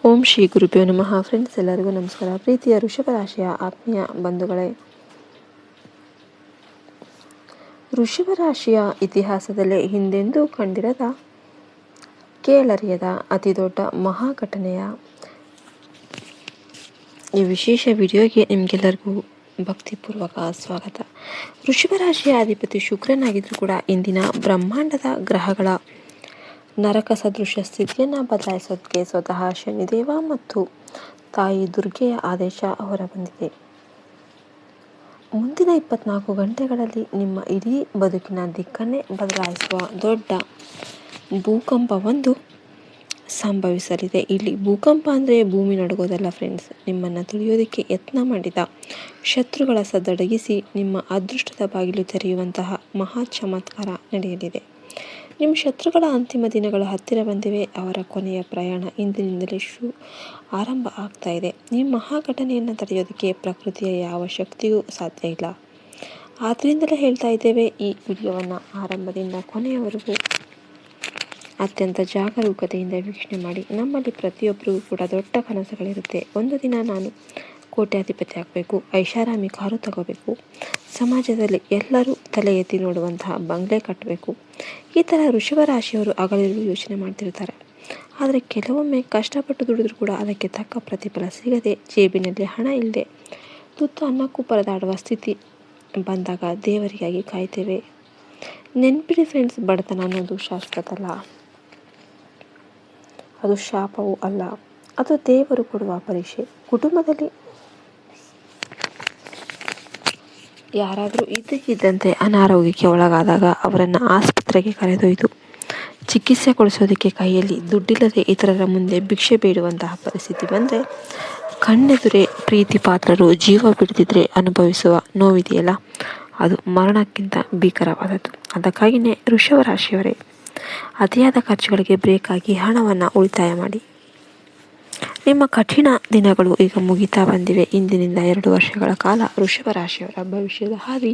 ಓಂ ಶ್ರೀ ಗುರುಭ್ಯೋ ನಮಃ. ಫ್ರೆಂಡ್ಸ್, ಎಲ್ಲರಿಗೂ ನಮಸ್ಕಾರ. ಪ್ರೀತಿಯ ವೃಷಭ ರಾಶಿಯ ಆತ್ಮೀಯ ಬಂಧುಗಳೇ, ವೃಷಭ ರಾಶಿಯ ಇತಿಹಾಸದಲ್ಲೇ ಹಿಂದೆಂದೂ ಕಂಡಿರದ, ಕೇಳರಿಯದ ಅತಿದೊಡ್ಡ ಮಹಾಘಟನೆಯ ಈ ವಿಶೇಷ ವಿಡಿಯೋಗೆ ನಿಮಗೆಲ್ಲರಿಗೂ ಭಕ್ತಿಪೂರ್ವಕ ಸ್ವಾಗತ. ವೃಷಭ ರಾಶಿಯ ಅಧಿಪತಿ ಶುಕ್ರನಾಗಿದ್ದರೂ ಕೂಡ ಇಂದಿನ ಬ್ರಹ್ಮಾಂಡದ ಗ್ರಹಗಳ ನರಕ ಸದೃಶ ಸ್ಥಿತಿಯನ್ನು ಬದಲಾಯಿಸೋದಕ್ಕೆ ಸ್ವತಃ ಶನಿದೇವ ಮತ್ತು ತಾಯಿ ದುರ್ಗೆಯ ಆದೇಶ ಹೊರಬಂದಿದೆ. ಮುಂದಿನ 24 ಗಂಟೆಗಳಲ್ಲಿ ನಿಮ್ಮ ಇಡೀ ಬದುಕಿನ ದಿಕ್ಕನ್ನೇ ಬದಲಾಯಿಸುವ ದೊಡ್ಡ ಭೂಕಂಪವೊಂದು ಸಂಭವಿಸಲಿದೆ. ಇಲ್ಲಿ ಭೂಕಂಪ ಅಂದರೆ ಭೂಮಿ ನಡುಗೋದಲ್ಲ ಫ್ರೆಂಡ್ಸ್. ನಿಮ್ಮನ್ನು ತುಳಿಯೋದಕ್ಕೆ ಯತ್ನ ಮಾಡಿದ ಶತ್ರುಗಳ ಸದ್ದಡಗಿಸಿ ನಿಮ್ಮ ಅದೃಷ್ಟದ ಬಾಗಿಲು ತೆರೆಯುವಂತಹ ಮಹಾ ಚಮತ್ಕಾರ ನಡೆಯಲಿದೆ. ನಿಮ್ಮ ಶತ್ರುಗಳ ಅಂತಿಮ ದಿನಗಳು ಹತ್ತಿರ ಬಂದಿವೆ. ಅವರ ಕೊನೆಯ ಪ್ರಯಾಣ ಇಂದಿನಿಂದಲೇ ಆರಂಭ ಆಗ್ತಾ ಇದೆ. ಈ ಮಹಾಘಟನೆಯನ್ನು ತಡೆಯೋದಕ್ಕೆ ಪ್ರಕೃತಿಯ ಯಾವ ಶಕ್ತಿಯೂ ಸಾಧ್ಯ ಇಲ್ಲ. ಆದ್ದರಿಂದಲೇ ಹೇಳ್ತಾ ಇದ್ದೇವೆ, ಈ ವಿಡಿಯೋವನ್ನು ಆರಂಭದಿಂದ ಕೊನೆಯವರೆಗೂ ಅತ್ಯಂತ ಜಾಗರೂಕತೆಯಿಂದ ವೀಕ್ಷಣೆ ಮಾಡಿ. ನಮ್ಮಲ್ಲಿ ಪ್ರತಿಯೊಬ್ಬರಿಗೂ ಕೂಡ ದೊಡ್ಡ ಕನಸುಗಳಿರುತ್ತೆ. ಒಂದು ದಿನ ನಾನು ಕೋಟ್ಯಾಧಿಪತಿ ಆಗಬೇಕು, ಐಷಾರಾಮಿ ಕಾರು ತಗೋಬೇಕು, ಸಮಾಜದಲ್ಲಿ ಎಲ್ಲರೂ ತಲೆ ಎತ್ತಿ ನೋಡುವಂತಹ ಬಂಗ್ಲೆ ಕಟ್ಟಬೇಕು. ಈ ಥರ ವೃಷಭ ರಾಶಿಯವರು ಹಗಲಿರುಳು ಯೋಚನೆ ಮಾಡ್ತಿರ್ತಾರೆ. ಆದರೆ ಕೆಲವೊಮ್ಮೆ ಕಷ್ಟಪಟ್ಟು ದುಡಿದ್ರೂ ಕೂಡ ಅದಕ್ಕೆ ತಕ್ಕ ಪ್ರತಿಫಲ ಸಿಗದೆ, ಜೇಬಿನಲ್ಲಿ ಹಣ ಇಲ್ಲದೆ ತುತ್ತು ಅನ್ನಕ್ಕೂ ಪರದಾಡುವ ಸ್ಥಿತಿ ಬಂದಾಗ ದೇವರಿಗಾಗಿ ಕಾಯ್ತೇವೆ. ನೆನ್ಪಿಡಿ ಫ್ರೆಂಡ್ಸ್, ಬಡತನ ಅನ್ನೋದು ಶಾಶ್ವತ ಅಲ್ಲ, ಅದು ಶಾಪವೂ ಅಲ್ಲ, ಅದು ದೇವರು ಕೊಡುವ ಪರೀಕ್ಷೆ. ಕುಟುಂಬದಲ್ಲಿ ಯಾರಾದರೂ ಇದ್ದಕ್ಕಿದ್ದಂತೆ ಅನಾರೋಗ್ಯಕ್ಕೆ ಒಳಗಾದಾಗ ಅವರನ್ನು ಆಸ್ಪತ್ರೆಗೆ ಕರೆದೊಯ್ದು ಚಿಕಿತ್ಸೆ ಕೊಡಿಸೋದಕ್ಕೆ ಕೈಯಲ್ಲಿ ದುಡ್ಡಿಲ್ಲದೆ ಇತರರ ಮುಂದೆ ಭಿಕ್ಷೆ ಬೇಡುವಂತಹ ಪರಿಸ್ಥಿತಿ ಬಂದರೆ, ಕಣ್ಣೆದುರೇ ಪ್ರೀತಿ ಪಾತ್ರರು ಜೀವ ಬಿಡದಿದ್ರೆ ಅನುಭವಿಸುವ ನೋವಿದೆಯಲ್ಲ, ಅದು ಮರಣಕ್ಕಿಂತ ಭೀಕರವಾದದ್ದು. ಅದಕ್ಕಾಗಿಯೇ ವೃಷಭ ರಾಶಿಯವರೇ, ಅತಿಯಾದ ಖರ್ಚುಗಳಿಗೆ ಬ್ರೇಕ್ ಆಗಿ ಹಣವನ್ನು ಉಳಿತಾಯ ಮಾಡಿ. ನಿಮ್ಮ ಕಠಿಣ ದಿನಗಳು ಈಗ ಮುಗಿತಾ ಬಂದಿವೆ. ಇಂದಿನಿಂದ 2 ವರ್ಷಗಳ ಕಾಲ ವೃಷಭ ರಾಶಿಯವರ ಭವಿಷ್ಯದ ಹಾದಿ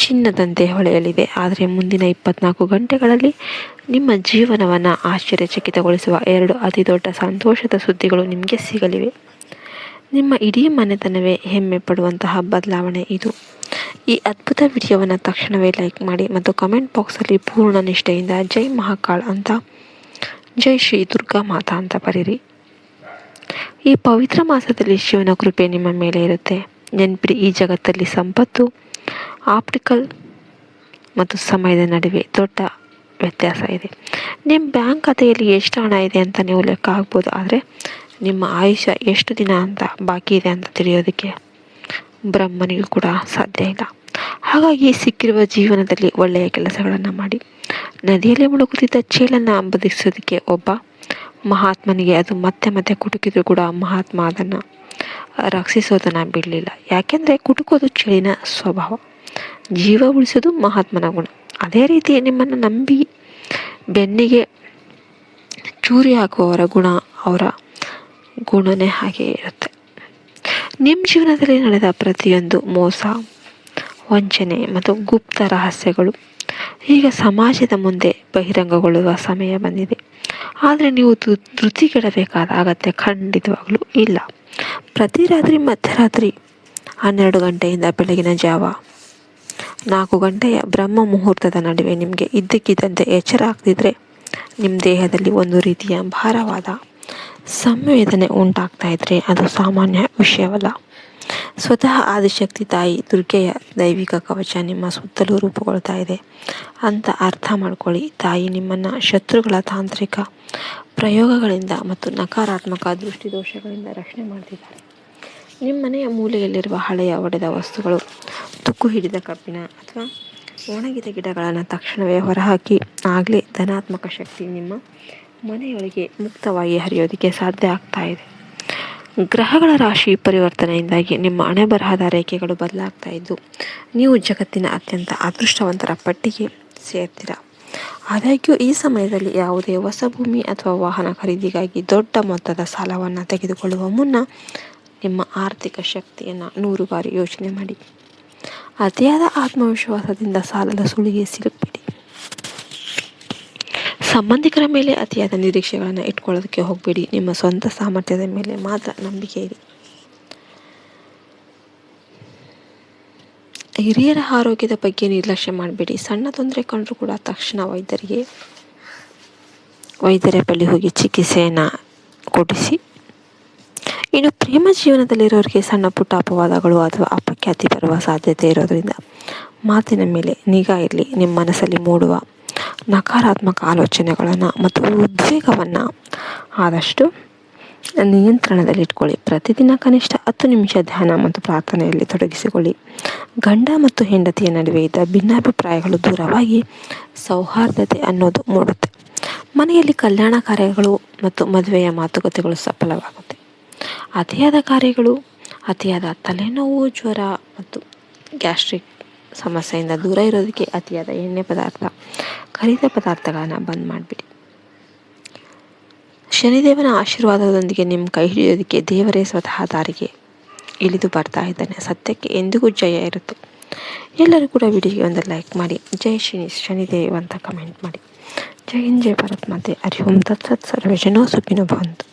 ಚಿನ್ನದಂತೆ ಹೊಳೆಯಲಿದೆ. ಆದರೆ ಮುಂದಿನ 24 ಗಂಟೆಗಳಲ್ಲಿ ನಿಮ್ಮ ಜೀವನವನ್ನು ಆಶ್ಚರ್ಯಚಕಿತಗೊಳಿಸುವ 2 ಅತಿ ದೊಡ್ಡ ಸಂತೋಷದ ಸುದ್ದಿಗಳು ನಿಮಗೆ ಸಿಗಲಿವೆ. ನಿಮ್ಮ ಇಡೀ ಮನೆತನವೇ ಹೆಮ್ಮೆ ಪಡುವಂತಹ ಬದಲಾವಣೆ ಇದು. ಈ ಅದ್ಭುತ ವಿಡಿಯೋವನ್ನು ತಕ್ಷಣವೇ ಲೈಕ್ ಮಾಡಿ ಮತ್ತು ಕಮೆಂಟ್ ಬಾಕ್ಸಲ್ಲಿ ಪೂರ್ಣ ನಿಷ್ಠೆಯಿಂದ ಜೈ ಮಹಾಕಾಳ್ ಅಂತ, ಜೈ ಶ್ರೀ ದುರ್ಗಾ ಮಾತಾ ಅಂತ ಬರೀರಿ. ಈ ಪವಿತ್ರ ಮಾಸದಲ್ಲಿ ಶಿವನ ಕೃಪೆ ನಿಮ್ಮ ಮೇಲೆ ಇರುತ್ತೆ. ನೆನ್ಪಿಡಿ, ಈ ಜಗತ್ತಲ್ಲಿ ಸಂಪತ್ತು, ಆಪ್ಟಿಕಲ್ ಮತ್ತು ಸಮಯದ ನಡುವೆ ದೊಡ್ಡ ವ್ಯತ್ಯಾಸ ಇದೆ. ನಿಮ್ಮ ಬ್ಯಾಂಕ್ ಖಾತೆಯಲ್ಲಿ ಎಷ್ಟು ಹಣ ಇದೆ ಅಂತ ನೀವು ಲೆಕ್ಕ ಹಾಕ್ಬೋದು, ಆದರೆ ನಿಮ್ಮ ಆಯುಷ್ಯ ಎಷ್ಟು ದಿನ ಅಂತ ಬಾಕಿ ಇದೆ ಅಂತ ತಿಳಿಯೋದಕ್ಕೆ ಬ್ರಹ್ಮನಿಗೂ ಕೂಡ ಸಾಧ್ಯ ಇಲ್ಲ. ಹಾಗಾಗಿ ಸಿಕ್ಕಿರುವ ಜೀವನದಲ್ಲಿ ಒಳ್ಳೆಯ ಕೆಲಸಗಳನ್ನು ಮಾಡಿ. ನದಿಯಲ್ಲಿ ಮುಳುಗುತ್ತಿದ್ದ ಚೇಳನ್ನು ಬದುಕಿಸೋದಕ್ಕೆ ಒಬ್ಬ ಮಹಾತ್ಮನಿಗೆ ಅದು ಮತ್ತೆ ಮತ್ತೆ ಕುಟುಕಿದ್ರು ಕೂಡ ಮಹಾತ್ಮ ಅದನ್ನು ರಕ್ಷಿಸೋದನ್ನು ಬಿಡಲಿಲ್ಲ. ಯಾಕೆಂದರೆ ಕುಟುಕೋದು ಚೇಳಿನ ಸ್ವಭಾವ, ಜೀವ ಉಳಿಸೋದು ಮಹಾತ್ಮನ ಗುಣ. ಅದೇ ರೀತಿ ನಿಮ್ಮನ್ನು ನಂಬಿ ಬೆನ್ನಿಗೆ ಚೂರಿ ಹಾಕುವವರ ಗುಣ, ಅವರ ಗುಣನೇ ಹಾಗೆ ಇರುತ್ತೆ. ನಿಮ್ಮ ಜೀವನದಲ್ಲಿ ನಡೆದ ಪ್ರತಿಯೊಂದು ಮೋಸ, ವಂಚನೆ ಮತ್ತು ಗುಪ್ತ ರಹಸ್ಯಗಳು ಈಗ ಸಮಾಜದ ಮುಂದೆ ಬಹಿರಂಗಗೊಳ್ಳುವ ಸಮಯ ಬಂದಿದೆ. ಆದರೆ ನೀವು ಧೃತಿಗೆಡಬೇಕಾದ ಅಗತ್ಯ ಖಂಡಿತವಾಗಲೂ ಇಲ್ಲ. ಪ್ರತಿ ರಾತ್ರಿ ಮಧ್ಯರಾತ್ರಿ 12 ಗಂಟೆಯಿಂದ ಬೆಳಗಿನ ಜಾವ 4 ಗಂಟೆಯ ಬ್ರಹ್ಮ ಮುಹೂರ್ತದ ನಡುವೆ ನಿಮಗೆ ಇದ್ದಕ್ಕಿದ್ದಂತೆ ಎಚ್ಚರ ಆಗ್ತಿದ್ರೆ, ನಿಮ್ಮ ದೇಹದಲ್ಲಿ ಒಂದು ರೀತಿಯ ಭಾರವಾದ ಸಂವೇದನೆ ಉಂಟಾಗ್ತಾ ಇದ್ರೆ ಅದು ಸಾಮಾನ್ಯ ವಿಷಯವಲ್ಲ. ಸ್ವತಃ ಆದಿಶಕ್ತಿ ತಾಯಿ ದುರ್ಗೆಯ ದೈವಿಕ ಕವಚ ನಿಮ್ಮ ಸುತ್ತಲೂ ರೂಪುಗೊಳ್ತಾ ಇದೆ ಅಂತ ಅರ್ಥ ಮಾಡ್ಕೊಳ್ಳಿ. ತಾಯಿ ನಿಮ್ಮನ್ನು ಶತ್ರುಗಳ ತಾಂತ್ರಿಕ ಪ್ರಯೋಗಗಳಿಂದ ಮತ್ತು ನಕಾರಾತ್ಮಕ ದೃಷ್ಟಿದೋಷಗಳಿಂದ ರಕ್ಷಣೆ ಮಾಡ್ತಿದ್ದಾರೆ. ನಿಮ್ಮ ಮನೆಯ ಮೂಲೆಯಲ್ಲಿರುವ ಹಳೆಯ ಒಡೆದ ವಸ್ತುಗಳು, ತುಕ್ಕು ಹಿಡಿದ ಕಬ್ಬಿಣ ಅಥವಾ ಒಣಗಿದ ಗಿಡಗಳನ್ನು ತಕ್ಷಣವೇ ಹೊರಹಾಕಿ. ಆಗಲೇ ಧನಾತ್ಮಕ ಶಕ್ತಿ ನಿಮ್ಮ ಮನೆಯೊಳಗೆ ಮುಕ್ತವಾಗಿ ಹರಿಯೋದಕ್ಕೆ ಸಾಧ್ಯ ಆಗ್ತಾ ಇದೆ. ಗ್ರಹಗಳ ರಾಶಿ ಪರಿವರ್ತನೆಯಿಂದಾಗಿ ನಿಮ್ಮ ಹಣೆ ಬರಹದ ರೇಖೆಗಳು ಬದಲಾಗ್ತಾ ಇದ್ದು, ನೀವು ಜಗತ್ತಿನ ಅತ್ಯಂತ ಅದೃಷ್ಟವಂತರ ಪಟ್ಟಿಗೆ ಸೇರ್ತೀರ. ಆದಾಗ್ಯೂ ಈ ಸಮಯದಲ್ಲಿ ಯಾವುದೇ ಹೊಸ ಭೂಮಿ ಅಥವಾ ವಾಹನ ಖರೀದಿಗಾಗಿ ದೊಡ್ಡ ಮೊತ್ತದ ಸಾಲವನ್ನು ತೆಗೆದುಕೊಳ್ಳುವ ಮುನ್ನ ನಿಮ್ಮ ಆರ್ಥಿಕ ಶಕ್ತಿಯನ್ನು 100 ಬಾರಿ ಯೋಚನೆ ಮಾಡಿ. ಅತಿಯಾದ ಆತ್ಮವಿಶ್ವಾಸದಿಂದ ಸಾಲದ ಸುಳಿಗೆ ಸಿಲುಕಬೇಡಿ. ಸಂಬಂಧಿಕರ ಮೇಲೆ ಅತಿಯಾದ ನಿರೀಕ್ಷೆಗಳನ್ನು ಇಟ್ಕೊಳ್ಳೋದಕ್ಕೆ ಹೋಗಬೇಡಿ. ನಿಮ್ಮ ಸ್ವಂತ ಸಾಮರ್ಥ್ಯದ ಮೇಲೆ ಮಾತ್ರ ನಂಬಿಕೆ ಇರಿ. ಹಿರಿಯರ ಆರೋಗ್ಯದ ಬಗ್ಗೆ ನಿರ್ಲಕ್ಷ್ಯ ಮಾಡಬೇಡಿ. ಸಣ್ಣ ತೊಂದರೆ ಕಂಡರೂ ಕೂಡ ತಕ್ಷಣ ವೈದ್ಯರ ಬಳಿ ಹೋಗಿ ಚಿಕಿತ್ಸೆಯನ್ನು ಕೊಡಿಸಿ. ಇನ್ನು ಪ್ರೇಮ ಜೀವನದಲ್ಲಿರೋರಿಗೆ ಸಣ್ಣ ಪುಟ್ಟ ಅಪವಾದಗಳು ಅಥವಾ ಅಪಖ್ಯಾತಿ ಬರುವ ಸಾಧ್ಯತೆ ಇರೋದರಿಂದ ಮಾತಿನ ಮೇಲೆ ನಿಗಾ ಇರಲಿ. ನಿಮ್ಮ ಮನಸ್ಸಲ್ಲಿ ಮೂಡುವ ನಕಾರಾತ್ಮಕ ಆಲೋಚನೆಗಳನ್ನು ಮತ್ತು ಉದ್ವೇಗವನ್ನು ಆದಷ್ಟು ನಿಯಂತ್ರಣದಲ್ಲಿಟ್ಕೊಳ್ಳಿ. ಪ್ರತಿದಿನ ಕನಿಷ್ಠ 10 ನಿಮಿಷ ಧ್ಯಾನ ಮತ್ತು ಪ್ರಾರ್ಥನೆಯಲ್ಲಿ ತೊಡಗಿಸಿಕೊಳ್ಳಿ. ಗಂಡ ಮತ್ತು ಹೆಂಡತಿಯ ನಡುವೆ ಇದ್ದ ಭಿನ್ನಾಭಿಪ್ರಾಯಗಳು ದೂರವಾಗಿ ಸೌಹಾರ್ದತೆ ಅನ್ನೋದು ಮೂಡುತ್ತೆ. ಮನೆಯಲ್ಲಿ ಕಲ್ಯಾಣ ಕಾರ್ಯಗಳು ಮತ್ತು ಮದುವೆಯ ಮಾತುಕತೆಗಳು ಸಫಲವಾಗುತ್ತೆ. ಅತಿಯಾದ ಕಾರ್ಯಗಳು, ಅತಿಯಾದ ತಲೆನೋವು, ಜ್ವರ ಮತ್ತು ಗ್ಯಾಸ್ಟ್ರಿಕ್ ಸಮಸ್ಯೆಯಿಂದ ದೂರ ಇರೋದಕ್ಕೆ ಅತಿಯಾದ ಎಣ್ಣೆ ಪದಾರ್ಥ, ಕರಿದ ಪದಾರ್ಥಗಳನ್ನು ಬಂದ್ ಮಾಡಿಬಿಡಿ. ಶನಿದೇವನ ಆಶೀರ್ವಾದದೊಂದಿಗೆ ನಿಮ್ಮ ಕೈ ಹಿಡಿಯೋದಕ್ಕೆ ದೇವರೇ ಸ್ವತಃ ದಾರಿಗೆ ಇಳಿದು ಬರ್ತಾ ಇದ್ದಾನೆ. ಸತ್ಯಕ್ಕೆ ಎಂದಿಗೂ ಜಯ ಇರುತ್ತೆ. ಎಲ್ಲರೂ ಕೂಡ ವಿಡಿಯೋಗೆ ಒಂದು ಲೈಕ್ ಮಾಡಿ, ಜೈ ಶನಿದೇವ್ ಅಂತ ಕಮೆಂಟ್ ಮಾಡಿ. ಜೈ ಹಿಂದ್, ಜೈ ಭಾರತ್ ಮಾತೆ. ಹರಿ ಓಂ ತತ್ಸತ್. ಸರ್ವೇ ಜನೋ ಸುಖಿನೋ ಭವಂತು.